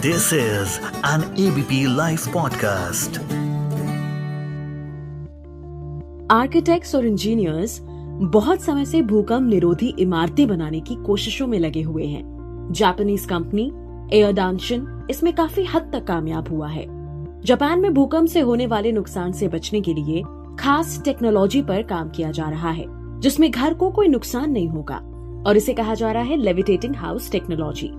This is an ABP Life podcast. Architects और engineers बहुत समय से भूकंप निरोधी इमारतें बनाने की कोशिशों में लगे हुए हैं। जापानीज कंपनी एयरडांशन इसमें काफी हद तक कामयाब हुआ है। जापान में भूकंप से होने वाले नुकसान से बचने के लिए खास टेक्नोलॉजी पर काम किया जा रहा है, जिसमें घर को कोई नुकसान नहीं होगा, और इसे कहा जा रहा है लेविटेटिंग हाउस टेक्नोलॉजी।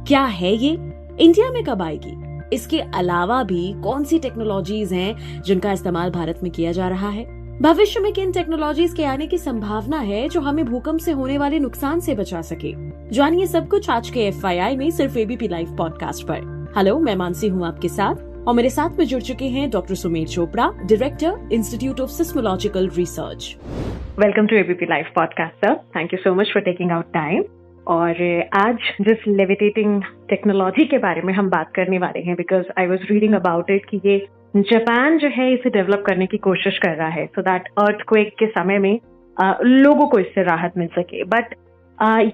क्या है ये, इंडिया में कब आएगी, इसके अलावा भी कौन सी टेक्नोलॉजीज हैं जिनका इस्तेमाल भारत में किया जा रहा है, भविष्य में किन टेक्नोलॉजीज के आने की संभावना है जो हमें भूकंप से होने वाले नुकसान से बचा सके। जानिए सब कुछ आज के FYI में सिर्फ ABP लाइव पॉडकास्ट पर। हेलो, मैं मानसी हूँ आपके साथ, और मेरे साथ में जुड़ चुके हैं doctor Sumer Chopra, director institute of seismological research. Welcome to ABP live podcast sir, thank you so much for taking out time. और आज जिस लेविटेटिंग टेक्नोलॉजी के बारे में हम बात करने वाले हैं, because I was reading about it कि ये जापान जो है इसे डेवलप करने की कोशिश कर रहा है सो दैट अर्थक्वेक के समय में लोगों को इससे राहत मिल सके। बट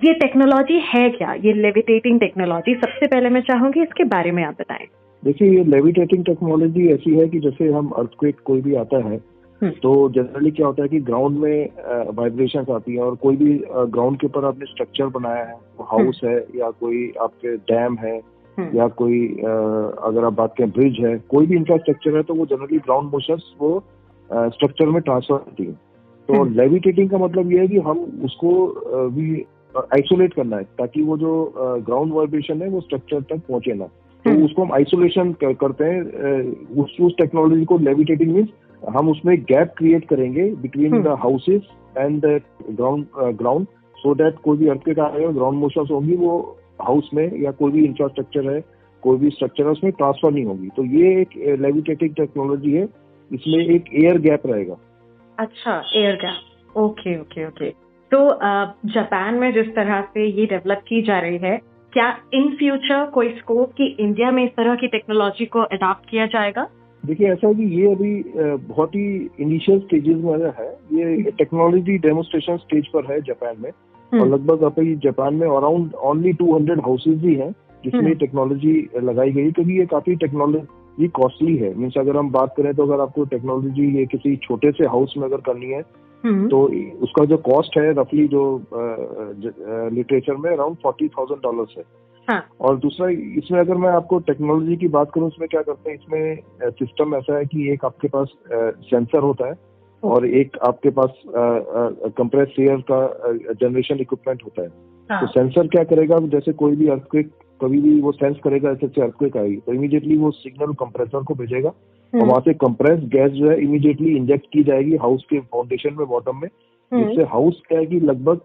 ये टेक्नोलॉजी है क्या, ये लेविटेटिंग टेक्नोलॉजी? सबसे पहले मैं चाहूंगी इसके बारे में आप बताएं। देखिए, ये लेविटेटिंग टेक्नोलॉजी ऐसी है कि जैसे हम अर्थक्वेक कोई भी आता है तो जनरली क्या होता है कि ग्राउंड में वाइब्रेशंस आती हैं, और कोई भी ग्राउंड के ऊपर आपने स्ट्रक्चर बनाया है, हाउस है या कोई आपके डैम है या कोई अगर आप बात करें ब्रिज है, कोई भी इंफ्रास्ट्रक्चर है, तो वो जनरली ग्राउंड मोशंस वो स्ट्रक्चर में ट्रांसफर होती है। तो लेविटेटिंग का मतलब ये है कि हम उसको भी आइसोलेट करना है ताकि वो जो ग्राउंड वाइब्रेशन है वो स्ट्रक्चर तक पहुंचे ना। तो उसको हम आइसोलेशन करते हैं। उस टेक्नोलॉजी को लेविटेटिंग मीन्स हम उसमें गैप क्रिएट करेंगे between the houses and the ground so that कोई भी अर्थक्वेक आएगा, ग्राउंड मोशंस होंगी, वो हाउस में या कोई भी इंफ्रास्ट्रक्चर है, कोई भी स्ट्रक्चर है, उसमें ट्रांसफर नहीं होगी। तो ये एक लेविटेटिंग टेक्नोलॉजी है, इसमें एक एयर गैप रहेगा। अच्छा, air gap, okay okay okay. तो जापान में जिस तरह से ये डेवलप की जा रही है, क्या इन फ्यूचर कोई स्कोप कि इंडिया में इस तरह की टेक्नोलॉजी को अडॉप्ट किया जाएगा? देखिए, ऐसा है कि ये अभी बहुत ही इनिशियल स्टेजेस में है। ये टेक्नोलॉजी डेमोन्स्ट्रेशन स्टेज पर है जापान में, और लगभग अभी जापान में अराउंड ओनली 200 हाउसेज ही हैं जिसमें टेक्नोलॉजी लगाई गई, क्योंकि ये काफी टेक्नोलॉजी कॉस्टली है। मीन्स अगर हम बात करें तो अगर आपको टेक्नोलॉजी ये किसी छोटे से हाउस में अगर करनी है तो उसका जो कॉस्ट है रफली जो लिटरेचर में अराउंड $40,000 है। हाँ। और दूसरा, इसमें अगर मैं आपको टेक्नोलॉजी की बात करूं, इसमें क्या करते हैं, इसमें सिस्टम ऐसा है कि एक आपके पास सेंसर होता है और एक आपके पास कंप्रेस एयर का जनरेशन इक्विपमेंट होता है। हाँ। तो सेंसर क्या करेगा, जैसे कोई भी अर्थक्वेक कभी भी वो सेंस करेगा ऐसे अर्थक्वेक आएगी तो इमीडिएटली वो सिग्नल कंप्रेसर को भेजेगा, और वहां से कंप्रेस गैस जो है इमीडिएटली इंजेक्ट की जाएगी हाउस के फाउंडेशन में, बॉटम में, जिससे हाउस क्या है कि लगभग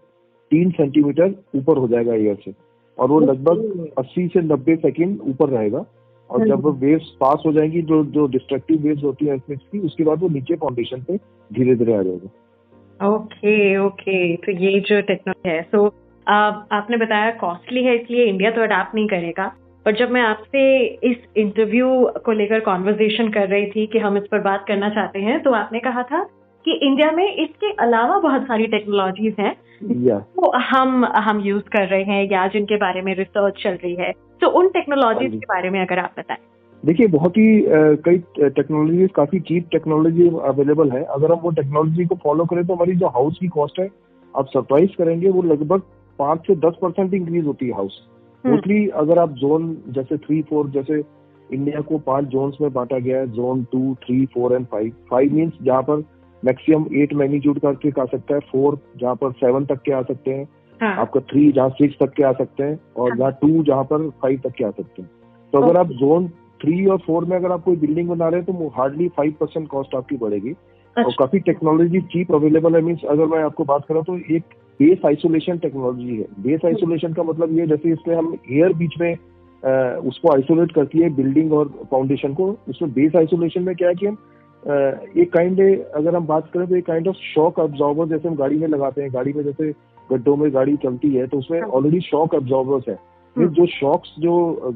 3 सेंटीमीटर ऊपर हो जाएगा एयर से, और वो लगभग 80 से 90 सेकंड ऊपर रहेगा। और जब वो वेव्स पास हो जाएंगी, जो डिस्ट्रक्टिव वेव्स होती है अर्थक्वेक्स की, उसके बाद वो नीचे फाउंडेशन पे धीरे धीरे आ जाएगा। ओके ओके, तो ये जो टेक्नोलॉजी है, सो आपने बताया कॉस्टली है, इसलिए इंडिया तो अडॉप्ट नहीं करेगा। पर जब मैं आपसे इस इंटरव्यू को लेकर कॉन्वर्सेशन कर रही थी कि हम इस पर बात करना चाहते हैं, तो आपने कहा था कि इंडिया में इसके अलावा बहुत सारी टेक्नोलॉजीज हैं तो हम यूज कर रहे हैं या जिनके बारे में रिसर्च चल रही है। तो उन टेक्नोलॉजीज के बारे में अगर आप बताएं। देखिए, बहुत ही कई टेक्नोलॉजी, काफी चीप टेक्नोलॉजी अवेलेबल है। अगर हम वो टेक्नोलॉजी को फॉलो करें तो हमारी जो हाउस की कॉस्ट है, आप सरप्राइज करेंगे, वो लगभग 5 से 10% इंक्रीज होती है हाउस। मोस्टली अगर आप जोन जैसे 3-4, जैसे इंडिया को 5 जोन्स में बांटा गया है, जोन 2, 3, 4 एंड 5। 5 मीन्स जहाँ पर मैक्सिमम 8 मैग्नीट्यूड करके आ सकता है, 4 जहाँ पर 7 तक के आ सकते हैं, हाँ। आपका 3 जहाँ 6 तक के आ सकते हैं, और जहाँ 2 जहाँ पर 5 तक के आ सकते हैं। तो अगर आप जोन 3 और 4 में अगर आप कोई बिल्डिंग बना रहे हैं तो हार्डली 5% कॉस्ट आपकी बढ़ेगी। और काफी टेक्नोलॉजी चीप अवेलेबल है। मीन्स अगर मैं आपको बात करूँ तो एक बेस आइसोलेशन टेक्नोलॉजी है। बेस आइसोलेशन का मतलब ये, जैसे इसमें हम एयर बीच में उसको आइसोलेट करती है बिल्डिंग और फाउंडेशन को। उसमें बेस आइसोलेशन में क्या है कि हम एक काइंड, अगर हम बात करें तो एक काइंड ऑफ शॉक अब्जॉर्बर जैसे हम गाड़ी में लगाते हैं। गाड़ी में जैसे गड्ढों में गाड़ी चलती है तो उसमें ऑलरेडी शॉक अब्जॉर्बर्स है। जो शॉक्स, जो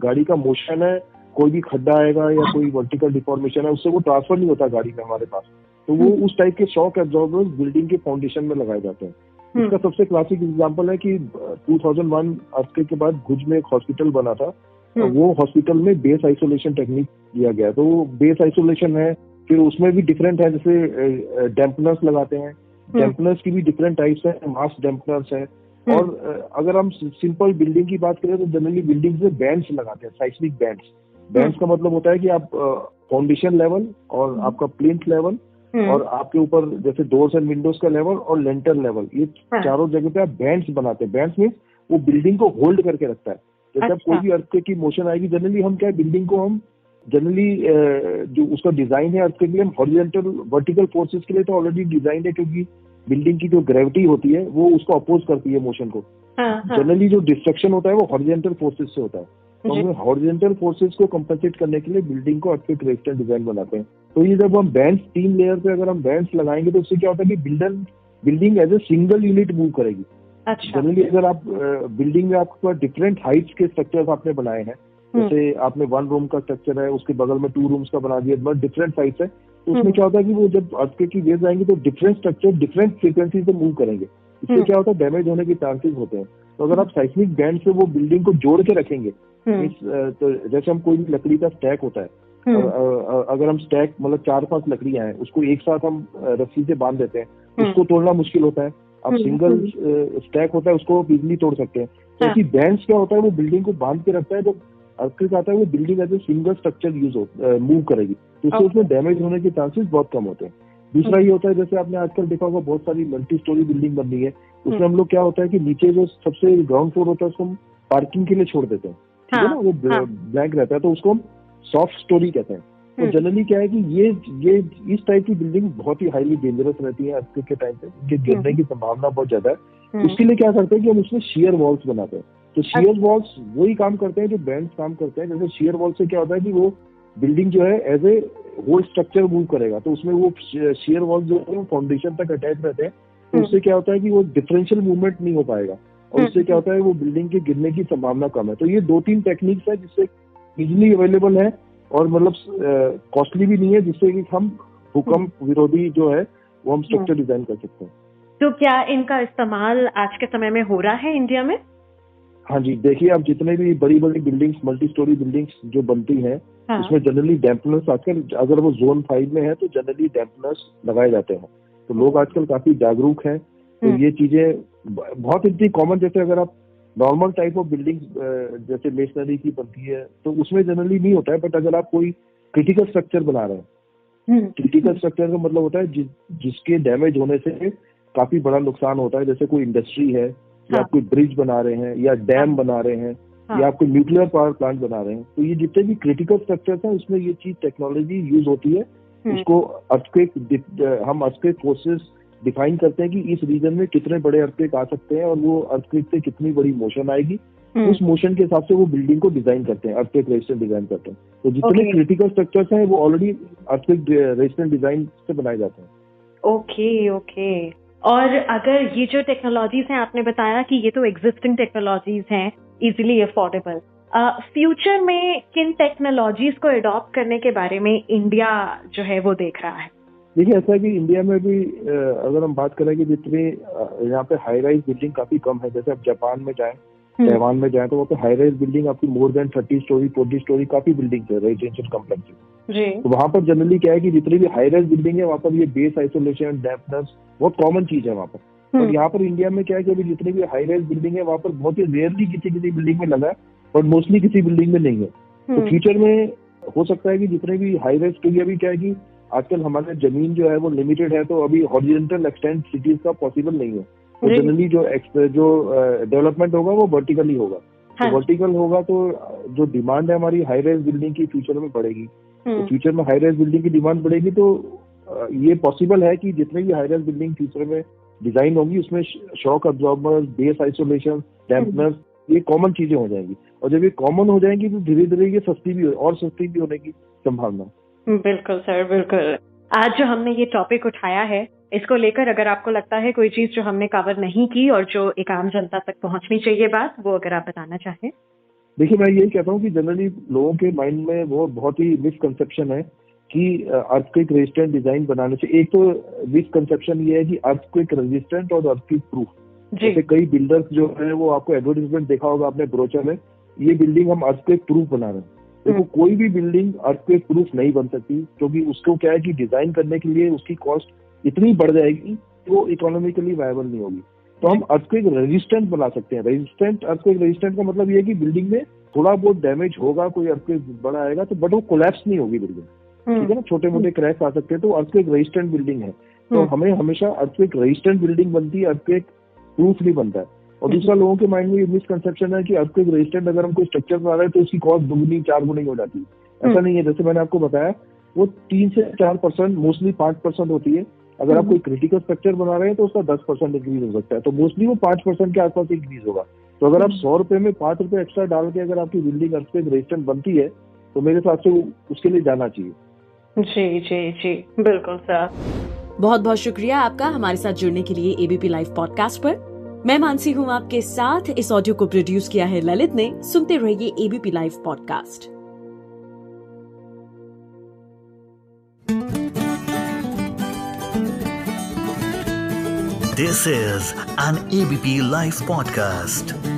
गाड़ी का मोशन है, कोई भी खड्डा आएगा या कोई वर्टिकल डिफॉर्मेशन है, उससे वो ट्रांसफर नहीं होता गाड़ी में हमारे पास। तो वो उस टाइप के शॉक एब्जॉर्बर्स बिल्डिंग के फाउंडेशन में लगाए जाते हैं। इसका सबसे क्लासिक एग्जांपल है कि 2001 अर्थक्वेक के बाद भुज में एक हॉस्पिटल बना था, वो हॉस्पिटल में बेस आइसोलेशन टेक्निक दिया गया। तो वो बेस आइसोलेशन है, फिर उसमें भी डिफरेंट है, जैसे डैम्पनर्स लगाते हैं, डैम्पनर्स की भी डिफरेंट टाइप्स है, मास डैम्पनर्स है। और अगर हम सिंपल बिल्डिंग की बात करें तो जनरली बिल्डिंग में बैंड्स लगाते हैं, साइस्मिक बैंड्स। बैंड्स का मतलब होता है कि आप फाउंडेशन लेवल और आपका प्लिंथ लेवल और आपके ऊपर जैसे डोर्स एंड विंडोज का लेवल और लेंटर लेवल, ये चारों जगह पे आप बैंड्स बनाते हैं। बैंड्स में वो बिल्डिंग को होल्ड करके रखता है। जैसे अब कोई भी अर्थक्वेक की मोशन आएगी, जनरली हम क्या बिल्डिंग को हम जनरली जो उसका डिजाइन है अर्थक्वेक के लिए, हम हॉरिजॉन्टल वर्टिकल फोर्सेस के लिए तो ऑलरेडी डिजाइन है, क्योंकि बिल्डिंग की जो ग्रेविटी होती है वो उसको अपोज करती है मोशन को। जनरली जो डिस्ट्रक्शन होता है वो हॉरिजॉन्टल फोर्सेस से होता है। तो हमें हॉरिजॉन्टल फोर्सेस को कंपनसेट करने के लिए बिल्डिंग को अर्थक्वेक रेजिस्टेंट डिजाइन बनाते हैं। तो ये जब हम बैंड्स 3 लेयर पे अगर हम बैंड्स लगाएंगे तो उससे क्या होता है कि building as a single unit move करेगी। जनरली अगर आप बिल्डिंग में आपके पास डिफरेंट हाइट्स के स्ट्रक्चर्स आपने बनाए हैं, जैसे आपने 1 रूम का स्ट्रक्चर है, उसके बगल में 2 रूम्स का बना दिया, बट डिफरेंट साइज है, तो उसमें क्या होता है कि वो जब अर्थक्वेक की वेव्स आएंगे तो डिफरेंट स्ट्रक्चर डिफरेंट फ्रीक्वेंसी से मूव करेंगे। इससे क्या होता है, डैमेज होने के चांसेस होते हैं। तो अगर आप साइस्मिक बैंड से वो बिल्डिंग को जोड़ के रखेंगे, तो जैसे हम कोई भी लकड़ी का स्टैक होता है, और अगर हम स्टैक मतलब 4-5 लकड़ियां हैं, उसको एक साथ हम रस्सी से बांध देते हैं, उसको तोड़ना मुश्किल होता है। अब सिंगल स्टैक होता है, उसको इजीली तोड़ सकते हैं। तो ऐसी बैंड्स क्या होता है, वो बिल्डिंग को बांध के रखता है। जब अर्थक्वेक आता है वो building as a single structure move करेगी, तो इससे उसमें डैमेज होने के चांसेस बहुत कम होते हैं। दूसरा ये होता है, जैसे आपने आजकल देखा होगा बहुत सारी मल्टी स्टोरी बिल्डिंग बन रही है, उसमें हम लोग क्या होता है कि नीचे जो सबसे ग्राउंड फ्लोर होता है उसको हम पार्किंग के लिए छोड़ देते हैं, ठीक है ना, वो ब्लैंक रहता है, तो उसको हम सॉफ्ट स्टोरी कहते हैं। तो जनरली क्या है कि ये इस टाइप की बिल्डिंग बहुत ही हाईली डेंजरस रहती है अर्थक्वेक के टाइम पे, इनके गिरने की संभावना बहुत ज्यादा है। उसके लिए क्या करते हैं कि हम उसमें शियर वॉल्स बनाते हैं। तो शियर वॉल्स वही काम करते हैं जो बैंड्स काम करते हैं। जैसे शियर वॉल से क्या होता है कि वो बिल्डिंग जो है as a whole structure move करेगा, तो उसमें वो शियर वॉल जो है वो फाउंडेशन तक अटैच रहते हैं। तो उससे क्या होता है कि वो डिफरेंशियल मूवमेंट नहीं हो पाएगा, और उससे क्या होता है वो बिल्डिंग के गिरने की संभावना कम है। तो ये 2-3 टेक्निक्स है जिससे इजिली अवेलेबल है और मतलब कॉस्टली भी नहीं है, जिससे कि हम भूकंप विरोधी जो है वो हम स्ट्रक्चर डिजाइन कर सकते हैं। तो क्या इनका इस्तेमाल आज के समय में हो रहा है इंडिया में? हाँ जी, देखिए आप जितने भी बड़ी बड़ी बिल्डिंग्स, मल्टी स्टोरी बिल्डिंग्स जो बनती हैं, उसमें जनरली डैम्पनर्स आजकल, अगर वो जोन 5 में है तो जनरली डैम्पनर्स लगाए जाते हैं। तो लोग आजकल काफी जागरूक हैं। तो ये चीजें बहुत इतनी कॉमन, जैसे अगर आप नॉर्मल टाइप ऑफ बिल्डिंग जैसे मेसनरी की बनती है तो उसमें जनरली नहीं होता है, बट अगर आप कोई क्रिटिकल स्ट्रक्चर बना रहे हैं, क्रिटिकल स्ट्रक्चर का मतलब होता है जिसके डैमेज होने से काफी बड़ा नुकसान होता है, जैसे कोई इंडस्ट्री है, या आप कोई ब्रिज बना रहे हैं, या डैम बना रहे हैं, या आप कोई न्यूक्लियर पावर प्लांट बना रहे हैं, तो ये जितने भी क्रिटिकल स्ट्रक्चर्स हैं उसमें ये चीज टेक्नोलॉजी यूज होती है। उसको हम अर्थक्वेक फोर्सेस डिफाइन करते हैं कि इस रीजन में कितने बड़े अर्थक्वेक आ सकते हैं और वो अर्थक्वेक से कितनी बड़ी मोशन आएगी, उस मोशन के हिसाब से वो बिल्डिंग को डिजाइन करते हैं, अर्थक्वेक रेजिस्टेंट डिजाइन करते हैं। तो जितने क्रिटिकल स्ट्रक्चर्स हैं वो ऑलरेडी अर्थक्वेक रेजिस्टेंट डिजाइन से बनाए जाते हैं। ओके। और अगर ये जो टेक्नोलॉजीज हैं, आपने बताया कि ये तो एग्जिस्टिंग टेक्नोलॉजीज हैं, इजीली अफोर्डेबल, फ्यूचर में किन टेक्नोलॉजीज को अडॉप्ट करने के बारे में इंडिया जो है वो देख रहा है? देखिए ऐसा है कि इंडिया में भी अगर हम बात करें कि जितनी यहाँ पे हाई राइज बिल्डिंग काफी कम है, जैसे आप जापान में जाएं, ताइवान में जाएं, तो वहाँ पे हाई राइज बिल्डिंग आपकी मोर देन 30 स्टोरी 40 स्टोरी काफी बिल्डिंग है, रेजिडेंशियल कॉम्प्लेक्स। तो वहाँ पर जनरली क्या है कि जितनी भी हाई राइज बिल्डिंग है वहाँ पर ये बेस आइसोलेशन, डैम्पनर्स बहुत कॉमन चीज है वहाँ पर। और यहाँ पर इंडिया में क्या है कि अभी जितनी भी हाई राइज बिल्डिंग है वहाँ पर बहुत ही रेयरली किसी बिल्डिंग में लगा है, और मोस्टली किसी बिल्डिंग में नहीं है। तो फ्यूचर में हो सकता है कि जितने भी हाई राइज, क्योंकि अभी क्या है कि आजकल हमारे जमीन जो है वो लिमिटेड है, तो अभी हॉरिजॉन्टल एक्सटेंड सिटीज का पॉसिबल नहीं है। तो जनरली जो डेवलपमेंट होगा वो वर्टिकली होगा। तो वर्टिकल होगा तो जो डिमांड है हमारी हाई राइज बिल्डिंग की फ्यूचर में बढ़ेगी। तो फ्यूचर में हाई राइज बिल्डिंग की डिमांड बढ़ेगी, तो ये पॉसिबल है कि जितने भी हाई राइज बिल्डिंग फ्यूचर में डिजाइन होगी उसमें शॉक अब्जॉर्बर, बेस आइसोलेशन, डैम्पनर्स, ये कॉमन चीजें हो जाएंगी। और जब ये कॉमन हो जाएंगी तो धीरे धीरे ये सस्ती भी होने की संभावना। बिल्कुल सर, बिल्कुल। आज जो हमने ये टॉपिक उठाया है, इसको लेकर अगर आपको लगता है कोई चीज जो हमने कवर नहीं की और जो एक आम जनता तक पहुंचनी चाहिए बात, वो अगर आप बताना चाहें। देखिए मैं यही कहता हूँ कि जनरली लोगों के माइंड में वो बहुत ही मिसकंसेप्शन है कि अर्थक्वेक रेजिस्टेंट डिजाइन बनाने से, एक तो मिसकंसेप्शन ये है कि अर्थक्वेक रेजिस्टेंट और अर्थक्वेक प्रूफ। जैसे कई बिल्डर्स जो है वो आपको एडवर्टाइजमेंट देखा होगा आपने ब्रोचर में, ये बिल्डिंग हम अर्थक्वेक प्रूफ बना रहे हैं। देखो कोई भी बिल्डिंग अर्थक्वेक प्रूफ नहीं बन सकती, क्योंकि उसको क्या है कि डिजाइन करने के लिए उसकी कॉस्ट इतनी बढ़ जाएगी कि वो इकोनॉमिकली वायबल नहीं होगी। तो हम अर्थक्वेक रेजिस्टेंट बना सकते हैं। रेजिस्टेंट, अर्थक्वेक रेजिस्टेंट का मतलब ये है कि बिल्डिंग में थोड़ा बहुत डैमेज होगा, कोई अर्थक्वेक बड़ा आएगा तो, बट वो कोलैप्स नहीं होगी बिल्डिंग, ठीक है ना, छोटे मोटे क्रैक्स आ सकते हैं, तो अर्थक्वेक रेजिस्टेंट बिल्डिंग है। तो हमें हमेशा अर्थक्वेक रेजिस्टेंट बिल्डिंग बनती है, अर्थक्वेक प्रूफ नहीं बनता है। और दूसरा, लोगों के माइंड में ये मिसकंसेप्शन है कि अर्थक्वेक रेजिस्टेंट अगर हम कोई स्ट्रक्चर बना रहे हैं तो उसकी कॉस्ट दुगनी 4 गुनी हो जाती है। ऐसा नहीं है। जैसे मैंने आपको बताया, वो 3 से 4%, मोस्टली 5% होती है। अगर आप कोई क्रिटिकल स्ट्रक्चर बना रहे हैं तो उसका 10% इंक्रीज हो सकता है, तो मोस्टली वो 5% के आसपास इंक्रीज होगा। तो अगर आप 100 रुपए में 5 रुपए एक्स्ट्रा डाल के अगर आपकी बिल्डिंग अर्थक्वेक रेजिस्टेंट बनती है तो मेरे हिसाब से उसके लिए जाना चाहिए। जी जी जी, बिल्कुल सर। बहुत बहुत शुक्रिया आपका हमारे साथ जुड़ने के लिए एबीपी लाइव पॉडकास्ट पर। मैं मानसी हूँ आपके साथ। इस ऑडियो को प्रोड्यूस किया है ललित ने। सुनते रहिए ABP live podcast. This is an ABP Live podcast.